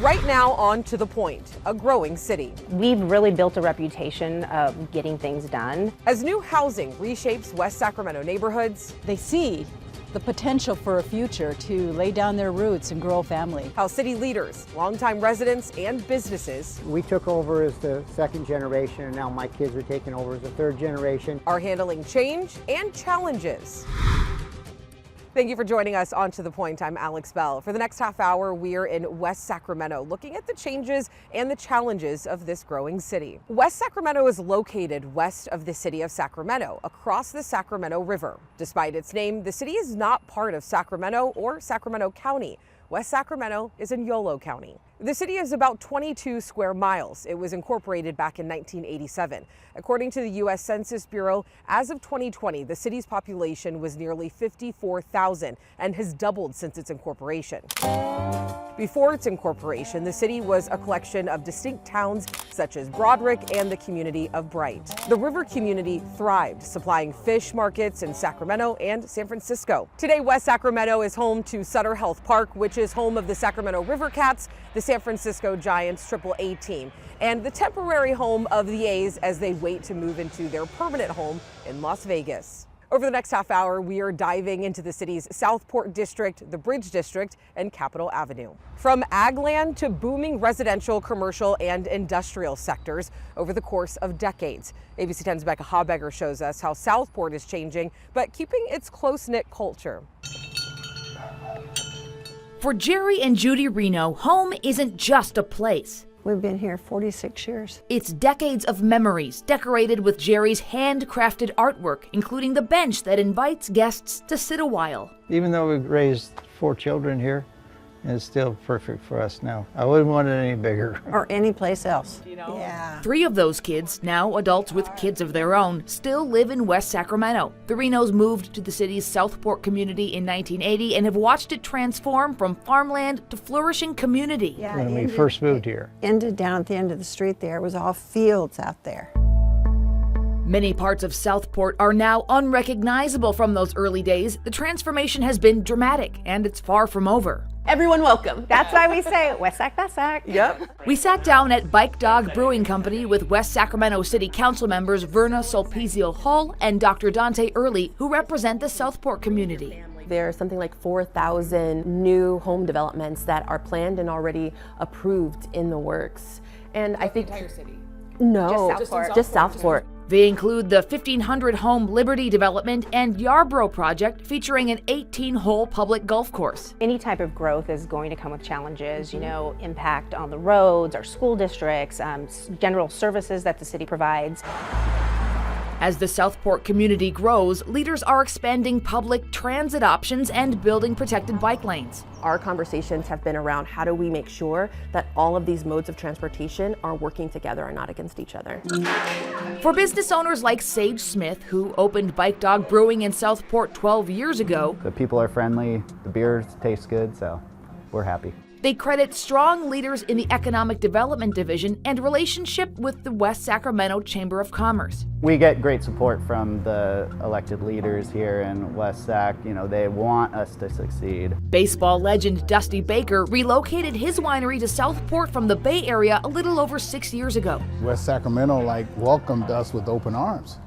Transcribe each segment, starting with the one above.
Right now, on to the point, a growing city. We've really built a reputation of getting things done. As new housing reshapes West Sacramento neighborhoods, They see the potential for a future to lay down their roots and grow a family. how city leaders, longtime residents, and businesses We took over as the second generation, and now my kids are taking over as the third generation. are handling change and challenges. Thank you for joining us on To The Point. I'm Alex Bell. For the next half hour, we're in West Sacramento, looking at the changes and the challenges of this growing city. West Sacramento is located west of the city of Sacramento, across the Sacramento River. Despite its name, the city is not part of Sacramento or Sacramento County. West Sacramento is in Yolo County. The city is about 22 square miles. It was incorporated back in 1987. According to the U.S. Census Bureau, as of 2020, the city's population was nearly 54,000 and has doubled since its incorporation. Before its incorporation, the city was a collection of distinct towns such as Broderick and the community of Bright. The river community thrived, supplying fish markets in Sacramento and San Francisco. Today, West Sacramento is home to Sutter Health Park, which is home of the Sacramento River Cats, the San Francisco Giants AAA team, and the temporary home of the A's as they wait to move into their permanent home in Las Vegas. Over the next half hour, we are diving into the city's Southport district, the Bridge district, and Capitol Avenue. From ag land to booming residential, commercial, and industrial sectors over the course of decades. ABC 10's Becca Habegger shows us how Southport is changing, but keeping its close-knit culture. For Jerry and Judy Reno, home isn't just a place. We've been here 46 years. It's decades of memories decorated with Jerry's handcrafted artwork, including the bench that invites guests to sit a while. Even though we've raised 4 children here, it's still perfect for us now. I wouldn't want it any bigger. Or any place else. Yeah. 3 of those kids, now adults with kids of their own, still live in West Sacramento. The Renos moved to the city's Southport community in 1980 and have watched it transform from farmland to flourishing community. Yeah, When we first moved here. Ended down at the end of the street there. It was all fields out there. Many parts of Southport are now unrecognizable from those early days. The transformation has been dramatic, and it's far from over. Everyone welcome. That's why we say West Sac, Best Sac. Yep. We sat down at Bike Dog Brewing Company with West Sacramento City Council members Verna Solpizio Hull and Dr. Dante Early, who represent the Southport community. There's something like 4,000 new home developments that are planned and already approved in the works. And I think the entire city. No, just Southport. They include the 1,500-home Liberty development and Yarborough project featuring an 18-hole public golf course. Any type of growth is going to come with challenges, impact on the roads, our school districts, general services that the city provides. As the Southport community grows, leaders are expanding public transit options and building protected bike lanes. Our conversations have been around how do we make sure that all of these modes of transportation are working together and not against each other. For business owners like Sage Smith, who opened Bike Dog Brewing in Southport 12 years ago, The people are friendly, the beer tastes good, so we're happy. they credit strong leaders in the Economic Development Division and relationship with the West Sacramento Chamber of Commerce. We get great support from the elected leaders here in West Sac. They want us to succeed. Baseball legend Dusty Baker relocated his winery to Southport from the Bay Area a little over 6 years ago. West Sacramento welcomed us with open arms.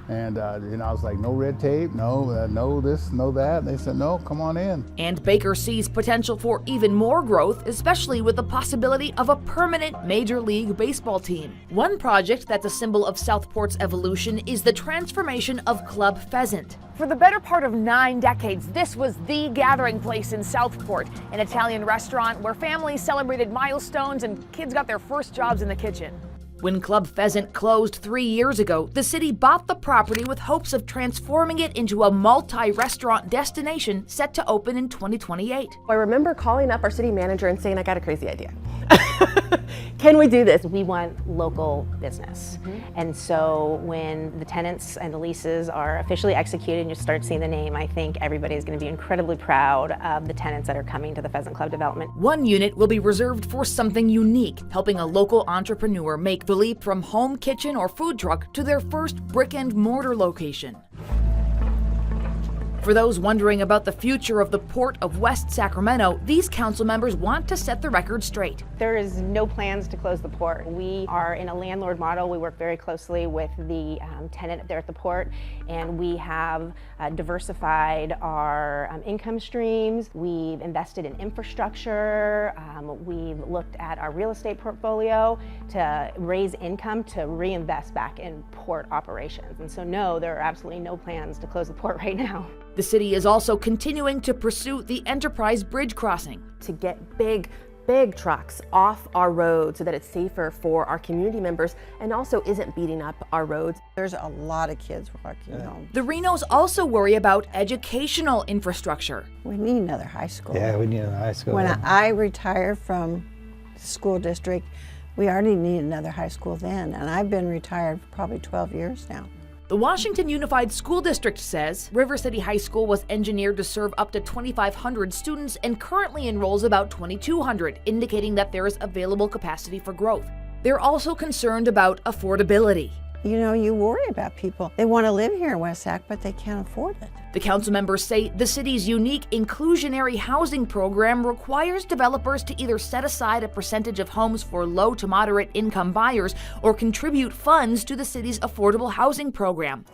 And I was like, no red tape, no this, no that. And they said, no, come on in. And Baker sees potential for even more growth, especially with the possibility of a permanent Major League Baseball team. One project that's a symbol of Southport's evolution is the transformation of Club Pheasant. For the better part of 9 decades, this was the gathering place in Southport, an Italian restaurant where families celebrated milestones and kids got their first jobs in the kitchen. When Club Pheasant closed 3 years ago, the city bought the property with hopes of transforming it into a multi-restaurant destination set to open in 2028. I remember calling up our city manager and saying, I got a crazy idea. Can we do this? We want local business. And so when the tenants and the leases are officially executed and you start seeing the name, I think everybody is going to be incredibly proud of the tenants that are coming to the Pheasant Club development. One unit will be reserved for something unique, helping a local entrepreneur make the leap from home kitchen or food truck to their first brick and mortar location. For those wondering about the future of the Port of West Sacramento, these council members want to set the record straight. There is no plans to close the port. We are in a landlord model. We work very closely with the tenant there at the port, and we have diversified our income streams. We've invested in infrastructure. We've looked at our real estate portfolio to raise income to reinvest back in port operations. And so no, there are absolutely no plans to close the port right now. The city is also continuing to pursue the Enterprise Bridge crossing. To get big trucks off our road so that it's safer for our community members and also isn't beating up our roads. There's a lot of kids walking home. The Renos also worry about educational infrastructure. We need another high school. Yeah, we need a high school. When I retired from the school district, we already need another high school then, and I've been retired for probably 12 years now. The Washington Unified School District says River City High School was engineered to serve up to 2,500 students and currently enrolls about 2,200, indicating that there is available capacity for growth. They're also concerned about affordability. You know, you worry about people. They want to live here in West Sac, but they can't afford it. The council members say the city's unique inclusionary housing program requires developers to either set aside a percentage of homes for low to moderate income buyers or contribute funds to the city's affordable housing program.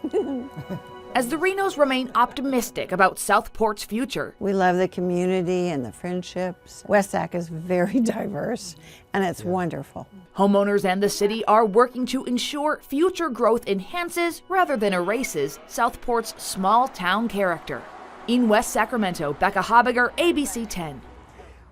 As the Renos remain optimistic about Southport's future. We love the community and the friendships. West Sac is very diverse, and it's wonderful. Homeowners and the city are working to ensure future growth enhances rather than erases Southport's small town character. In West Sacramento, Becca Habiger, ABC 10.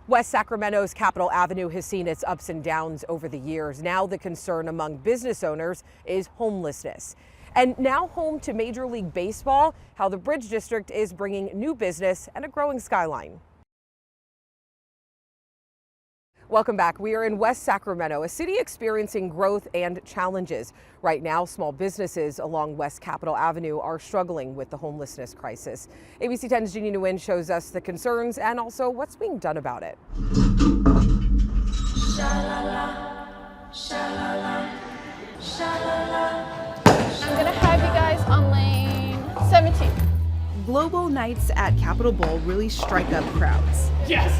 West Sacramento's Capitol Avenue has seen its ups and downs over the years. Now the concern among business owners is homelessness. And now home to Major League Baseball, how the Bridge District is bringing new business and a growing skyline. Welcome back. We are in West Sacramento, a city experiencing growth and challenges. Right now, small businesses along West Capitol Avenue are struggling with the homelessness crisis. ABC 10's Jeannie Nguyen shows us the concerns and also what's being done about it. Sha-la-la, sha-la-la, sha-la-la. I'm gonna have you guys on lane 17. Global nights at Capitol Bowl really strike up crowds. Yes!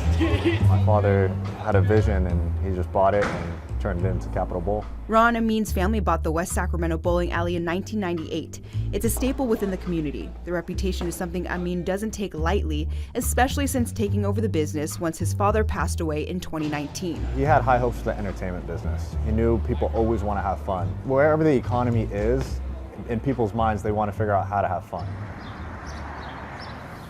My father had a vision and he just bought it and turned it into Capitol Bowl. Ron Amin's family bought the West Sacramento bowling alley in 1998. It's a staple within the community. The reputation is something Amin doesn't take lightly, especially since taking over the business once his father passed away in 2019. He had high hopes for the entertainment business. He knew people always want to have fun. Wherever the economy is, in people's minds, they want to figure out how to have fun.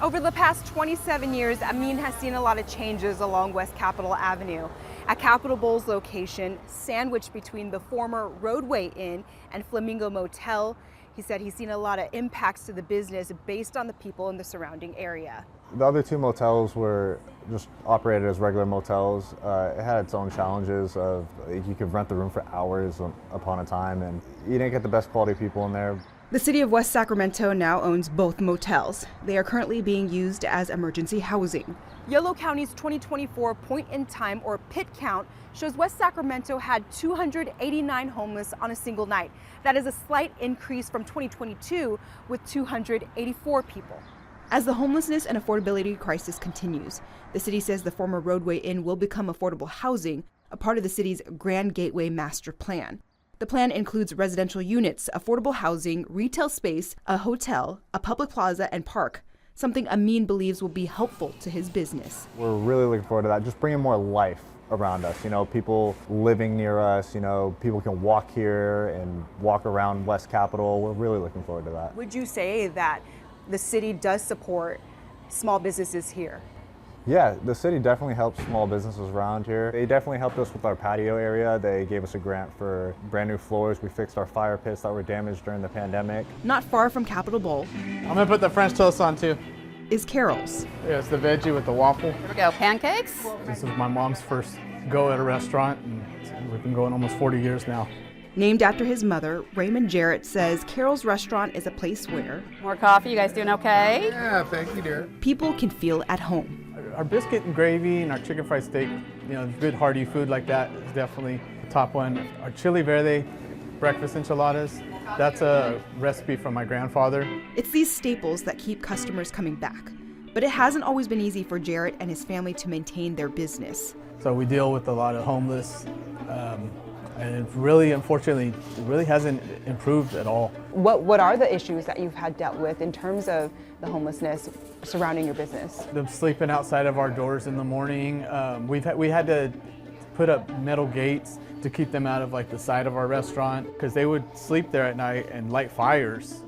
Over the past 27 years, Amin has seen a lot of changes along West Capitol Avenue. At Capitol Bowl's location, sandwiched between the former Roadway Inn and Flamingo Motel, he said he's seen a lot of impacts to the business based on the people in the surrounding area. The other two motels were just operated as regular motels. It had its own challenges of you could rent the room for hours upon a time and you didn't get the best quality people in there. The city of West Sacramento now owns both motels. They are currently being used as emergency housing. Yolo County's 2024 point-in-time or PIT count shows West Sacramento had 289 homeless on a single night. That is a slight increase from 2022 with 284 people. As the homelessness and affordability crisis continues, the city says the former Roadway Inn will become affordable housing, a part of the city's Grand Gateway Master Plan. The plan includes residential units, affordable housing, retail space, a hotel, a public plaza, and park, something Amin believes will be helpful to his business. We're really looking forward to that, just bringing more life around us. You know, people living near us, you know, people can walk here and walk around West Capitol. We're really looking forward to that. Would you say that the city does support small businesses here? Yeah, the city definitely helps small businesses around here. They definitely helped us with our patio area. They gave us a grant for brand new floors. We fixed our fire pits that were damaged during the pandemic. Not far from Capitol Bowl. I'm gonna put the French toast on too. Is Carol's. Yeah, it's the veggie with the waffle. Here we go, pancakes. This is my mom's first go at a restaurant, and we've been going almost 40 years now. Named after his mother, Raymond Jarrett says Carol's Restaurant is a place where... More coffee, you guys doing okay? Yeah, thank you, dear. People can feel at home. Our biscuit and gravy and our chicken fried steak, you know, good hearty food like that is definitely the top one. Our chili verde breakfast enchiladas, That's a recipe from my grandfather. It's these staples that keep customers coming back. But it hasn't always been easy for Jarrett and his family to maintain their business. So we deal with a lot of homeless, and it really, unfortunately, it really hasn't improved at all. What are the issues that you've had dealt with in terms of the homelessness surrounding your business? Them sleeping outside of our doors in the morning. We had to put up metal gates to keep them out of like the side of our restaurant because they would sleep there at night and light fires.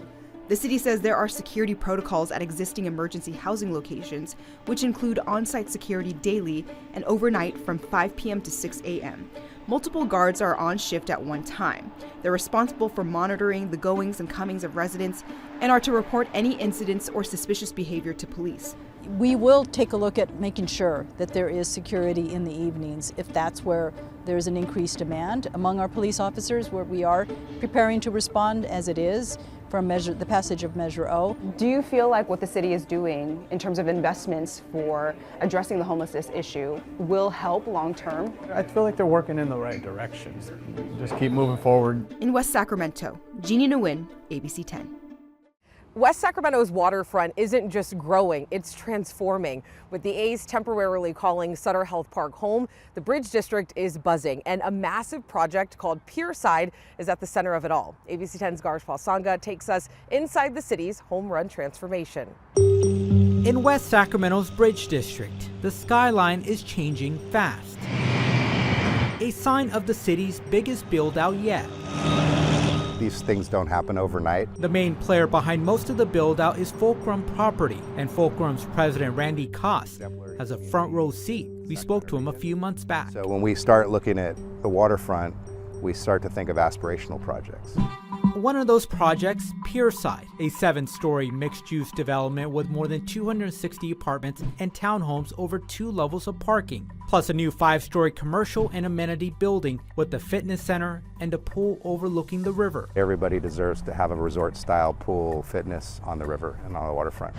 The city says there are security protocols at existing emergency housing locations, which include on-site security daily and overnight from 5 p.m. to 6 a.m. Multiple guards are on shift at one time. They're responsible for monitoring the goings and comings of residents and are to report any incidents or suspicious behavior to police. We will take a look at making sure that there is security in the evenings if that's where there's an increased demand among our police officers, where we are preparing to respond as it is from the passage of Measure O. Do you feel like what the city is doing in terms of investments for addressing the homelessness issue will help long term? I feel like they're working in the right direction. Just keep moving forward. In West Sacramento, Jeannie Nguyen, ABC 10. West Sacramento's waterfront isn't just growing, it's transforming. With the A's temporarily calling Sutter Health Park home, the Bridge District is buzzing, and a massive project called Pierside is at the center of it all. ABC 10's Garjpal Sangha takes us inside the city's home run transformation. In West Sacramento's Bridge District, the skyline is changing fast. A sign of the city's biggest build-out yet. These things don't happen overnight. The main player behind most of the build-out is Fulcrum Property, and Fulcrum's president Randy Koss has a front row seat. We spoke to him a few months back. So when we start looking at the waterfront, we start to think of aspirational projects. One of those projects, Pierside, a 7-story mixed-use development with more than 260 apartments and townhomes over 2 levels of parking, plus a new 5-story commercial and amenity building with a fitness center and a pool overlooking the river. Everybody deserves to have a resort-style pool, fitness on the river and on the waterfront.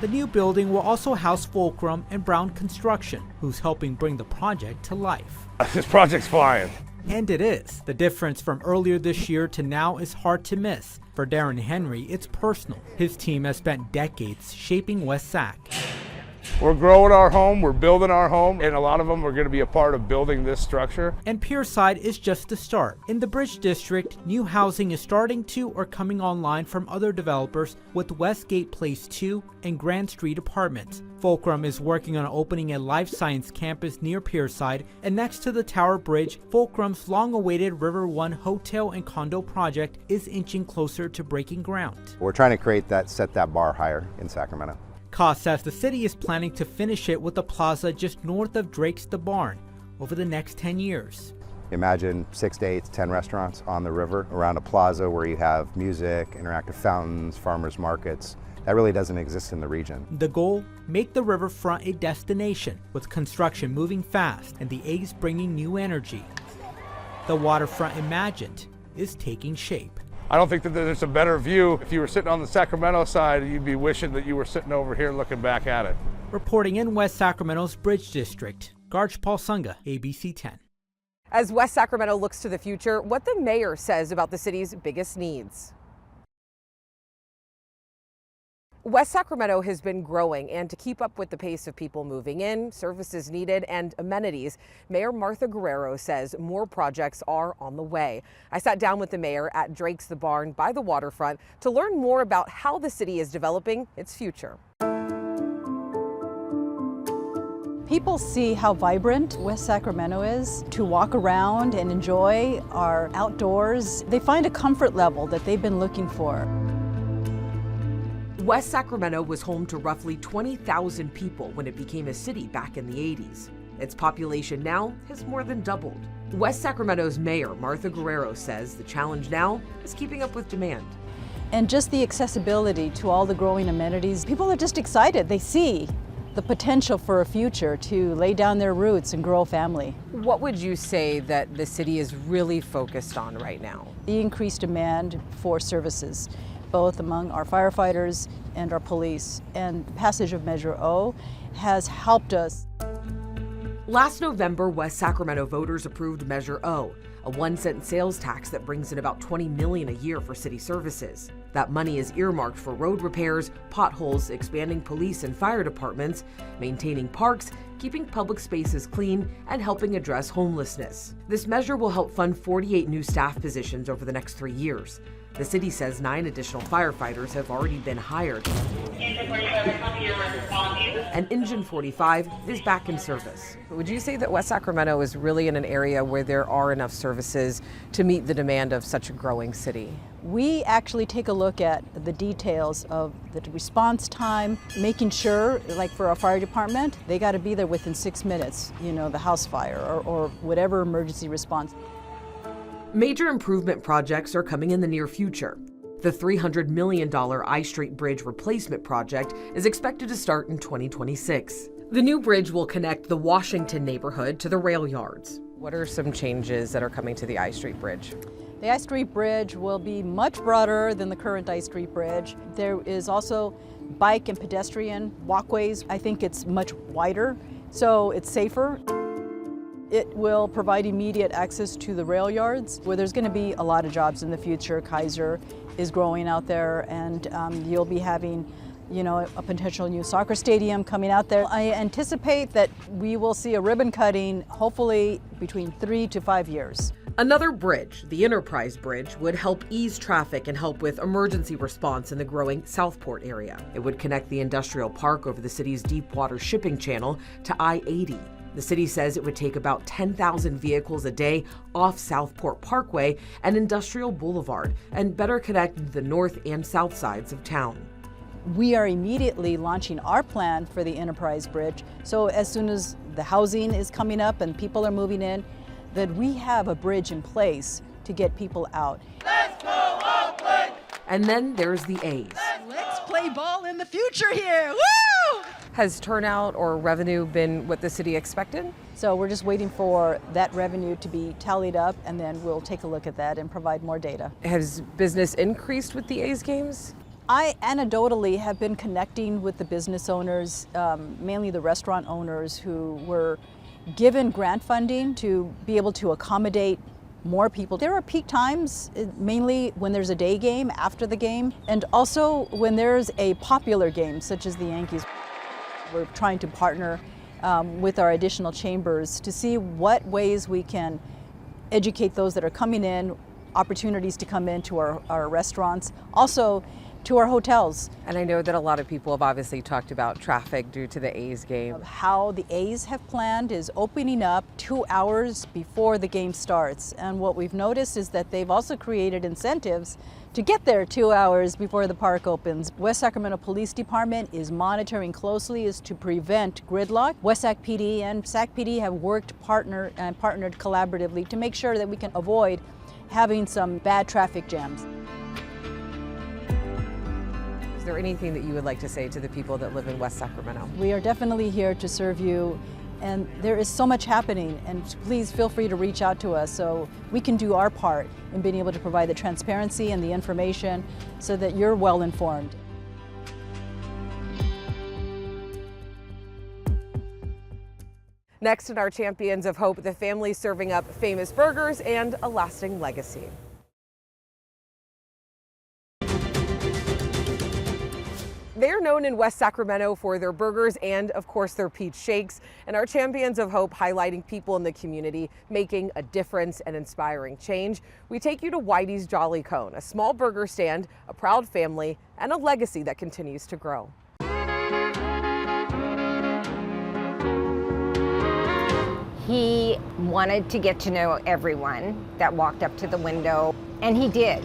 The new building will also house Fulcrum and Brown Construction, who's helping bring the project to life. This project's flying. And it is. The difference from earlier this year to now is hard to miss. For Darren Henry, it's personal. His team has spent decades shaping West Sac. We're growing our home, we're building our home, and a lot of them are going to be a part of building this structure. And Pierside is just the start. In the Bridge District, new housing is starting to or coming online from other developers with Westgate Place 2 and Grand Street Apartments. Fulcrum is working on opening a life science campus near Pierside, and next to the Tower Bridge, Fulcrum's long-awaited River One hotel and condo project is inching closer to breaking ground. We're trying to set that bar higher in Sacramento. Koss says the city is planning to finish it with a plaza just north of Drake's The Barn over the next 10 years. Imagine 6 to 8 to 10 restaurants on the river around a plaza where you have music, interactive fountains, farmers markets. That really doesn't exist in the region. The goal? Make the riverfront a destination, with construction moving fast and the A's bringing new energy. The waterfront imagined is taking shape. I don't think that there's a better view. If you were sitting on the Sacramento side, you'd be wishing that you were sitting over here looking back at it. Reporting in West Sacramento's Bridge District, Garjpal Sangha, ABC 10. As West Sacramento looks to the future, what the mayor says about the city's biggest needs. West Sacramento has been growing, and to keep up with the pace of people moving in, services needed, and amenities, Mayor Martha Guerrero says more projects are on the way. I sat down with the mayor at Drake's The Barn by the waterfront to learn more about how the city is developing its future. People see how vibrant West Sacramento is. To walk around and enjoy our outdoors, they find a comfort level that they've been looking for. West Sacramento was home to roughly 20,000 people when it became a city back in the 80s. Its population now has more than doubled. West Sacramento's mayor, Martha Guerrero, says the challenge now is keeping up with demand. And just the accessibility to all the growing amenities, people are just excited. They see the potential for a future to lay down their roots and grow a family. What would you say that the city is really focused on right now? The increased demand for services, both among our firefighters and our police, and the passage of Measure O has helped us. Last November, West Sacramento voters approved Measure O, a 1-cent sales tax that brings in about $20 million a year for city services. That money is earmarked for road repairs, potholes, expanding police and fire departments, maintaining parks, keeping public spaces clean, and helping address homelessness. This measure will help fund 48 new staff positions over the next 3 years. The city says 9 additional firefighters have already been hired. And Engine 45 is back in service. Would you say that West Sacramento is really in an area where there are enough services to meet the demand of such a growing city? We actually take a look at the details of the response time, making sure, like for our fire department, they got to be there within 6 minutes, the house fire or whatever emergency response. Major improvement projects are coming in the near future. The $300 million I Street Bridge replacement project is expected to start in 2026. The new bridge will connect the Washington neighborhood to the rail yards. What are some changes that are coming to the I Street Bridge? The I Street Bridge will be much broader than the current I Street Bridge. There is also bike and pedestrian walkways. I think it's much wider, so it's safer. It will provide immediate access to the rail yards, where there's going to be a lot of jobs in the future. Kaiser is growing out there, and you'll be having, a potential new soccer stadium coming out there. I anticipate that we will see a ribbon cutting, hopefully between 3 to 5 years. Another bridge, the Enterprise Bridge, would help ease traffic and help with emergency response in the growing Southport area. It would connect the industrial park over the city's deep water shipping channel to I-80. The city says it would take about 10,000 vehicles a day off Southport Parkway and Industrial Boulevard and better connect the north and south sides of town. We are immediately launching our plan for the Enterprise Bridge. So as soon as the housing is coming up and people are moving in, that we have a bridge in place to get people out. Let's go Oakland! And then there's the A's. Let's play ball in the future here, woo! Has turnout or revenue been what the city expected? So we're just waiting for that revenue to be tallied up, and then we'll take a look at that and provide more data. Has business increased with the A's games? I anecdotally have been connecting with the business owners, mainly the restaurant owners who were given grant funding to be able to accommodate more people. There are peak times, mainly when there's a day game after the game, and also when there's a popular game, such as the Yankees. We're trying to partner with our additional chambers to see what ways we can educate those that are coming in, opportunities to come into our restaurants, also to our hotels. And I know that a lot of people have obviously talked about traffic due to the A's game. How the A's have planned is opening up 2 hours before the game starts. And what we've noticed is that they've also created incentives to get there 2 hours before the park opens. West Sacramento Police Department is monitoring closely as to prevent gridlock. West Sac PD and Sac PD have partnered collaboratively to make sure that we can avoid having some bad traffic jams. Is there anything that you would like to say to the people that live in West Sacramento? We are definitely here to serve you, and there is so much happening, and please feel free to reach out to us so we can do our part in being able to provide the transparency and the information so that you're well informed. Next in our Champions of Hope, the family serving up famous burgers and a lasting legacy. They are known in West Sacramento for their burgers and, of course, their peach shakes. And our Champions of Hope highlighting people in the community making a difference and inspiring change. We take you to Whitey's Jolly Cone, a small burger stand, a proud family, and a legacy that continues to grow. He wanted to get to know everyone that walked up to the window, and he did.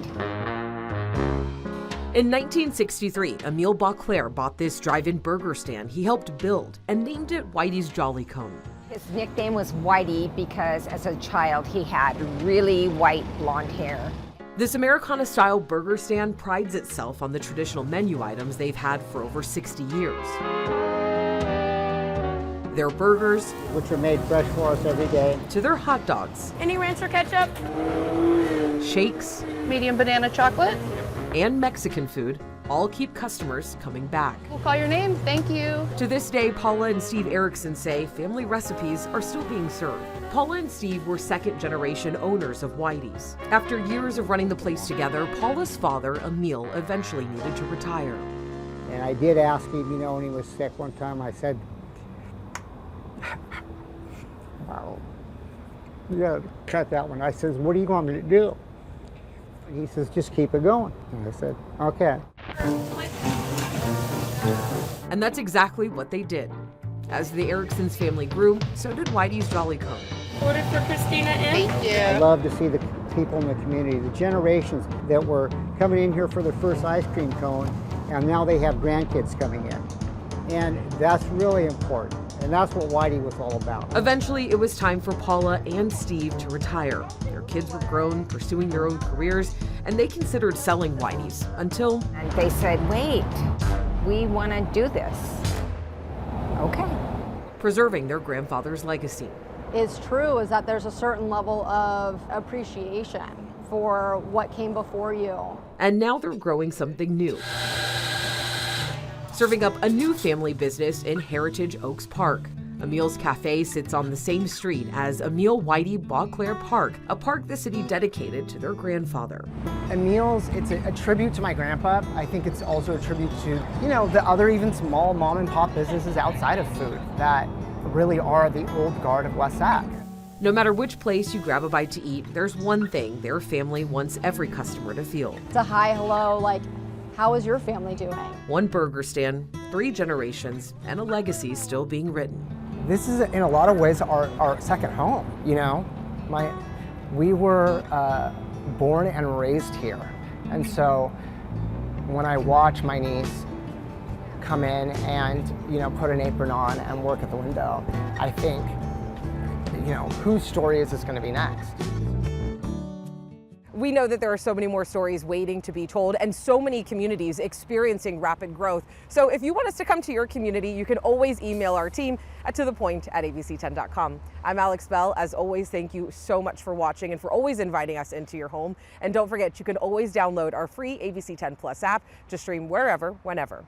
In 1963, Emile Beauclair bought this drive-in burger stand he helped build and named it Whitey's Jolly Cone. His nickname was Whitey because as a child he had really white blonde hair. This Americana-style burger stand prides itself on the traditional menu items they've had for over 60 years. Their burgers, which are made fresh for us every day, to their hot dogs. Any ranch or ketchup? Shakes. Medium banana chocolate. And Mexican food, all keep customers coming back. We'll call your name. Thank you. To this day, Paula and Steve Erickson say family recipes are still being served. Paula and Steve were second-generation owners of Whitey's. After years of running the place together, Paula's father, Emil, eventually needed to retire. And I did ask him, you know, when he was sick one time, I said, wow, you gotta cut that one. I says, what do you want me to do? And he says, just keep it going. And I said, okay. And that's exactly what they did. As the Ericksons family grew, so did Whitey's Jolly Cone. Order for Christina in. Thank you. I love to see the people in the community, the generations that were coming in here for their first ice cream cone, and now they have grandkids coming in. And that's really important. And that's what Whitey was all about. Eventually, it was time for Paula and Steve to retire. Their kids were grown, pursuing their own careers, and they considered selling Whitey's until... And they said, wait, we want to do this. Okay. Preserving their grandfather's legacy. Is true is that there's a certain level of appreciation for what came before you. And now they're growing something new. Serving up a new family business in Heritage Oaks Park. Emil's Cafe sits on the same street as Emil Whitey Beauclair Park, a park the city dedicated to their grandfather. Emil's, it's a tribute to my grandpa. I think it's also a tribute to, you know, the other even small mom and pop businesses outside of food that really are the old guard of West Sac. No matter which place you grab a bite to eat, there's one thing their family wants every customer to feel. It's a hi, hello, like, how is your family doing? One burger stand, 3 generations, and a legacy still being written. This is, in a lot of ways, our second home, you know? We were born and raised here. And so when I watch my niece come in and, you know, put an apron on and work at the window, I think, you know, whose story is this going to be next? We know that there are so many more stories waiting to be told and so many communities experiencing rapid growth. So if you want us to come to your community, you can always email our team at tothepoint@abc10.com. I'm Alex Bell. As always, thank you so much for watching and for always inviting us into your home. And don't forget, you can always download our free ABC 10 Plus app to stream wherever, whenever.